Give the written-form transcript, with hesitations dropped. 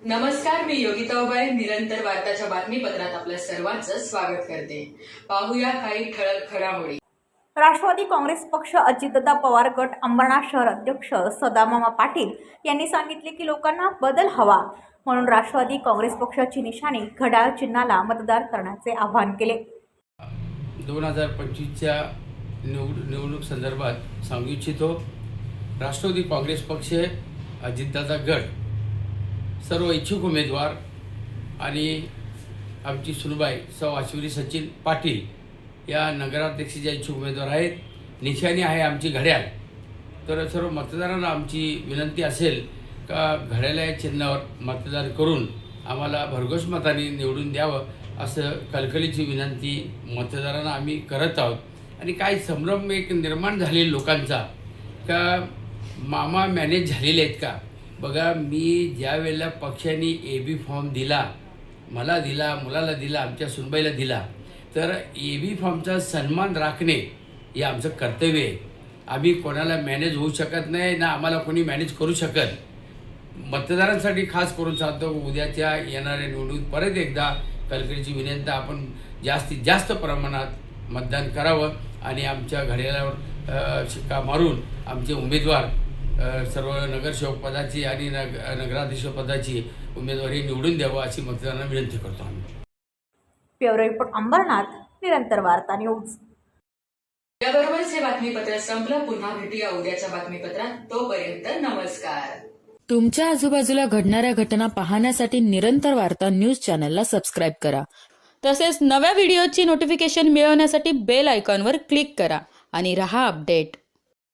नमस्कार, मी योगिता उबाळे. निरंतर वार्ताच्या बातमीपत्रात आपल्या सर्वांचं स्वागत करते. पाहूया काही ठळक घडामोडी. राष्ट्रवादी काँग्रेस पक्ष अजितदादा पवार गट अंबरनाथ शहर अध्यक्ष सदामामा पाटील यांनी सांगितले की लोकांना बदल हवा, म्हणून राष्ट्रवादी काँग्रेस पक्षाची निशाणी घड्याळ चिन्हाला मतदान करण्याचे आवाहन केले. 2025च्या निवडणूक संदर्भात सांगू इच्छितो. राष्ट्रवादी काँग्रेस पक्ष, अजितदादा गट, सर्व इच्छुक उमेदवार आणि आमची सुनबाई सौ अश्विनी सचिन पाटील या नगराध्यक्षाच्या इच्छुक उमेदवार आहेत. निशाणी आहे आमची घड्याळ. तर सर्व मतदारांना आमची विनंती असेल का घड्याळ या चिन्हावर मतदान करून आम्हाला भरघोस मताने निवडून द्यावं, असं कळकळीची विनंती मतदारांना आम्ही करत आहोत. आणि काही संभ्रम एक निर्माण झालेला लोकांचा का मामा मॅनेज झालेले आहेत का. बघा, मी ज्या वेळेला पक्षाने AB फॉर्म दिला, मला दिला, मुलाला दिला, आमच्या सुनबाईला दिला, तर AB फॉर्मचा सन्मान राखणे हे आमचं कर्तव्य आहे. आम्ही कोणाला मॅनेज होऊ शकत नाही ना आम्हाला कोणी मॅनेज करू शकत. मतदारांसाठी खास करून सांगतो, उद्याच्या येणाऱ्या निवडणुकीत परत एकदा कळकळीची विनंती, आपण जास्तीत जास्त प्रमाणात मतदान करावं आणि आमच्या घड्याळावर शिक्का मारून आमचे उमेदवार सर्व नगरसेवक पदाची आणि नगराध्यक्ष पदाची उमेदवारी निवडून द्यावं अशी मतदारांना विनंती करतो आम्ही. ब्युरो रिपोर्ट अंबरनाथ, निरंतर वार्ता न्यूज. याबरोबरच हे बातमीपत्र संपलं. पुन्हा भेटूया उद्याच्या बातमीपत्रात. तोपर्यंत नमस्कार. तुमच्या आजूबाजूला घडणाऱ्या घटना पाहण्यासाठी निरंतर वार्ता न्यूज चॅनलला सबस्क्राईब करा. तसेच नव्या व्हिडिओची नोटिफिकेशन मिळवण्यासाठी बेल आयकॉनवर क्लिक करा आणि रहा अपडेट.